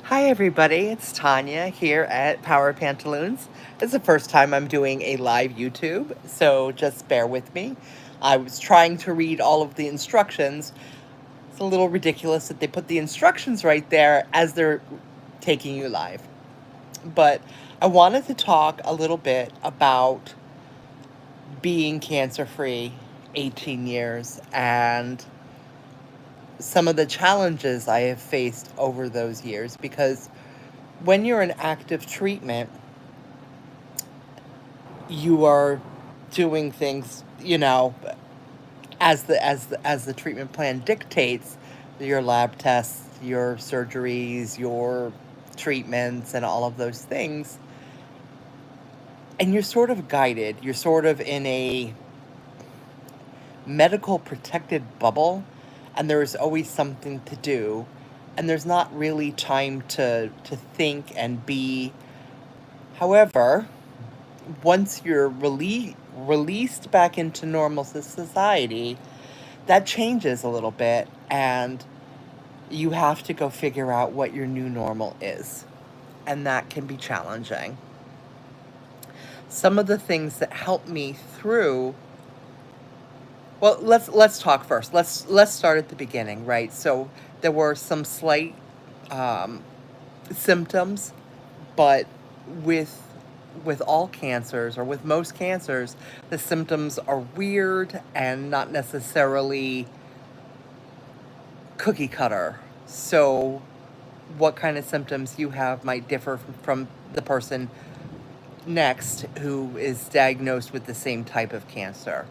Hi, everybody. It's Tonya here at Power Pantaloons. It's the first time I'm doing a live YouTube, so just bear with me. I was trying to read all of the instructions. It's a little ridiculous that they put the instructions right there as they're taking you live. But I wanted to talk a little bit about being cancer free 18 years and some of the challenges I have faced over those years because when you're in active treatment, you are doing things, as the treatment plan dictates, your lab tests, your surgeries, your treatments, and all of those things. And you're sort of guided. You're sort of in a medical protected bubble, and there's always something to do. And there's not really time to think and be. However, once you're released back into normal society, that changes a little bit, and you have to go figure out what your new normal is. And that can be challenging. Some of the things that helped me through, well, let's talk first. Let's start at the beginning, right? So there were some slight um, symptoms, but with with all cancers, or with most cancers, the symptoms are weird and not necessarily cookie cutter. So what kind of symptoms you have might differ from the person next who is diagnosed with the same type of cancer.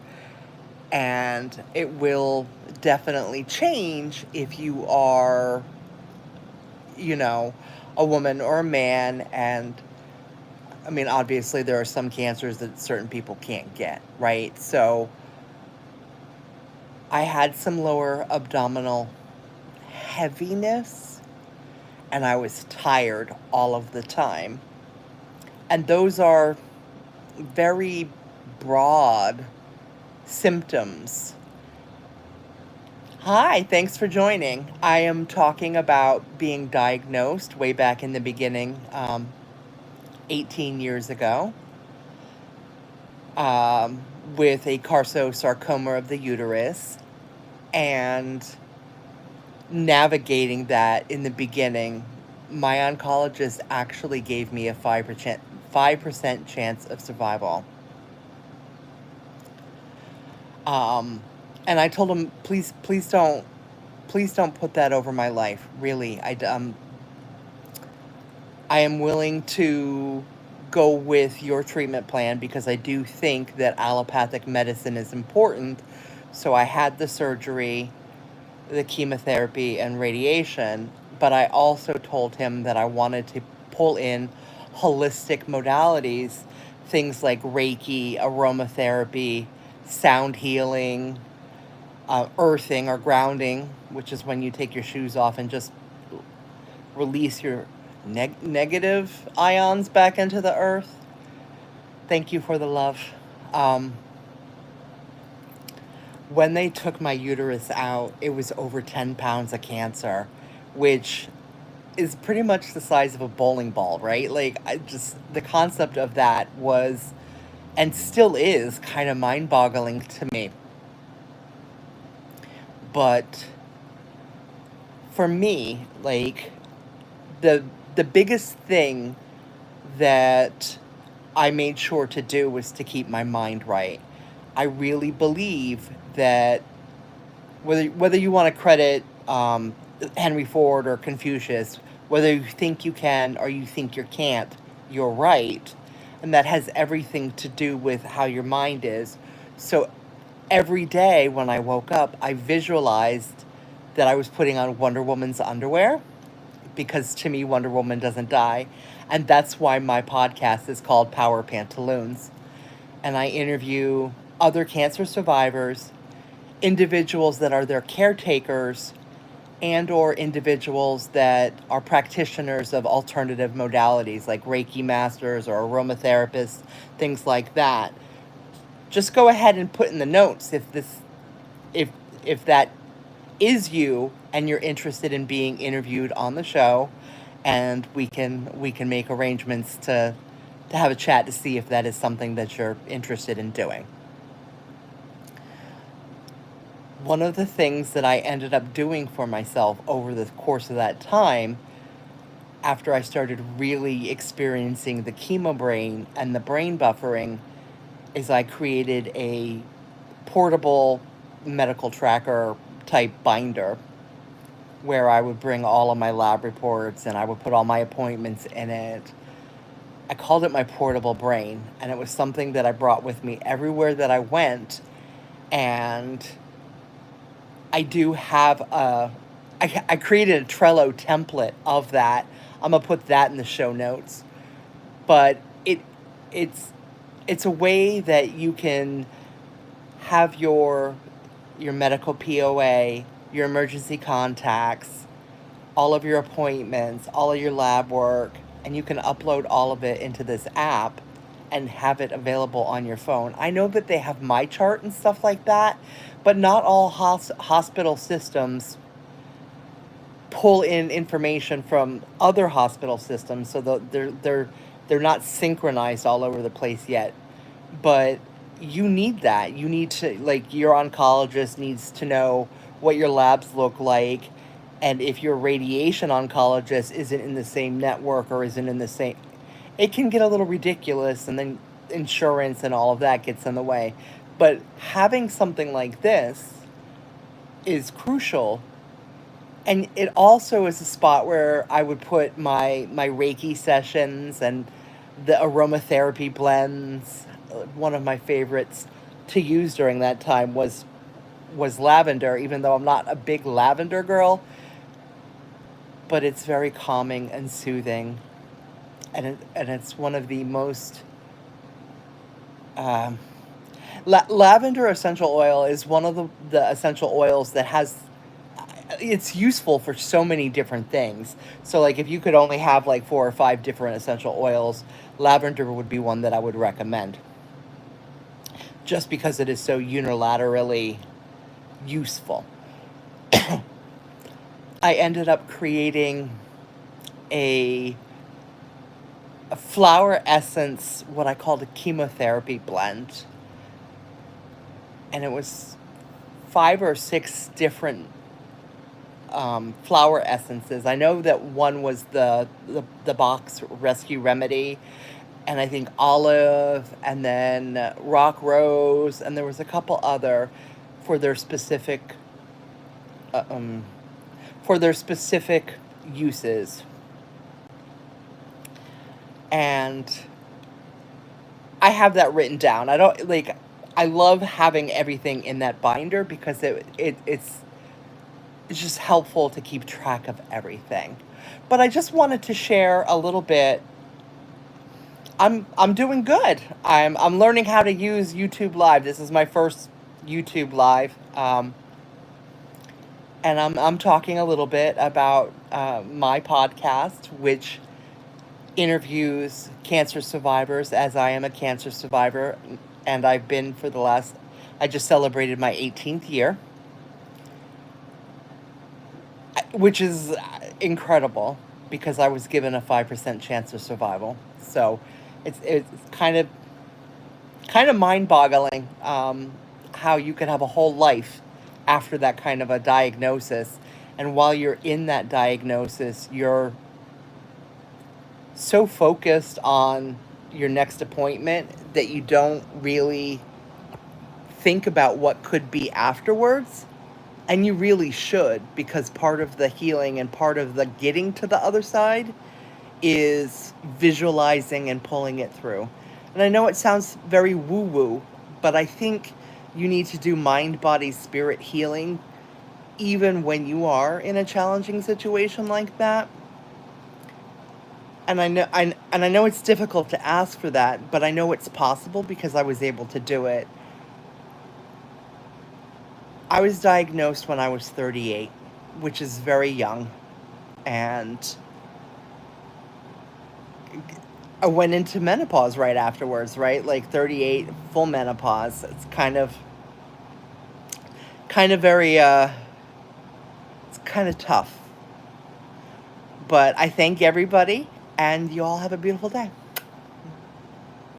And it will definitely change if you are, you know, a woman or a man. And I mean, obviously, there are some cancers that certain people can't get, right? So I had some lower abdominal heaviness, and I was tired all of the time. And those are very broad symptoms. Hi, thanks for joining. I am talking about being diagnosed way back in the beginning, 18 years ago, um, with a carcinosarcoma of the uterus, and navigating that in the beginning. My oncologist actually gave me a 5% chance of survival. Um, and I told him, please don't put that over my life. Really, I am willing to go with your treatment plan because I do think that allopathic medicine is important. So I had the surgery, the chemotherapy, and radiation, but I also told him that I wanted to pull in holistic modalities, things like Reiki, aromatherapy, sound healing, earthing or grounding, which is when you take your shoes off and just release your negative ions back into the earth. Thank you for the love. Um, when they took my uterus out, it was over 10 pounds of cancer, which is pretty much the size of a bowling ball, right? Like, the concept of that was, and still is, kind of mind boggling to me. But for me, like, the the biggest thing that I made sure to do was to keep my mind right. I really believe that whether you want to credit Henry Ford or Confucius, whether you think you can or you think you can't, you're right, and that has everything to do with how your mind is. So every day when I woke up, I visualized that I was putting on Wonder Woman's underwear, because to me, Wonder Woman doesn't die. And that's why my podcast is called Power Pantaloons. And I interview other cancer survivors, individuals that are their caretakers, and or individuals that are practitioners of alternative modalities like Reiki masters or aromatherapists, things like that. Just go ahead and put in the notes if if that is you and you're interested in being interviewed on the show. and we can make arrangements to have a chat to see if that is something that you're interested in doing. One of the things that I ended up doing for myself over the course of that time, after I started really experiencing the chemo brain and the brain buffering, is I created a portable medical tracker type binder where I would bring all of my lab reports and I would put all my appointments in it. I called it my portable brain, and it was something that I brought with me everywhere that I went. And I do have I created a Trello template of that. I'm gonna put that in the show notes. But it's it's a way that you can have your medical POA, your emergency contacts, all of your appointments, all of your lab work, and you can upload all of it into this app and have it available on your phone. I know that they have my chart and stuff like that, but not all hospital systems pull in information from other hospital systems, so they're not synchronized all over the place yet. But you need that. You need to, like, your oncologist needs to know what your labs look like, and if your radiation oncologist isn't in the same network or isn't in the same, it can get a little ridiculous, and then insurance and all of that gets in the way. But having something like this is crucial. And it also is a spot where I would put my Reiki sessions and the aromatherapy blends. One of my favorites to use during that time was lavender, even though I'm not a big lavender girl, but it's very calming and soothing, and it's one of the most um, lavender essential oil is one of the essential oils that has, it's useful for so many different things. So like if you could only have like 4 or 5 different essential oils, lavender would be one that I would recommend, just because it is so unilaterally useful. I ended up creating a a flower essence, what I called a chemotherapy blend, and it was 5 or 6 different flower essences. I know that one was the box rescue remedy, and I think olive, and then rock rose, and there was a couple other for their specific uh, um, for their specific uses. And I have that written down. I don't like. I love having everything in that binder because it's just helpful to keep track of everything. But I just wanted to share a little bit. I'm doing good. I'm learning how to use YouTube Live. This is my first YouTube Live, and I'm talking a little bit about my podcast, which interviews cancer survivors, as I am a cancer survivor, and I've been for the last. I just celebrated my 18th year, which is incredible because I was given a 5% chance of survival. So it's kind of mind-boggling, how you can have a whole life after that kind of a diagnosis, and while you're in that diagnosis, you're so focused on your next appointment that you don't really think about what could be afterwards. And you really should, because part of the healing and part of the getting to the other side is visualizing and pulling it through. And I know it sounds very woo woo, but I think you need to do mind, body, spirit healing even when you are in a challenging situation like that. And I know it's difficult to ask for that, but I know it's possible because I was able to do it. I was diagnosed when I was 38, which is very young, and I went into menopause right afterwards, right? Like 38, full menopause. It's kind of very it's kind of tough. But I thank everybody, and you all have a beautiful day.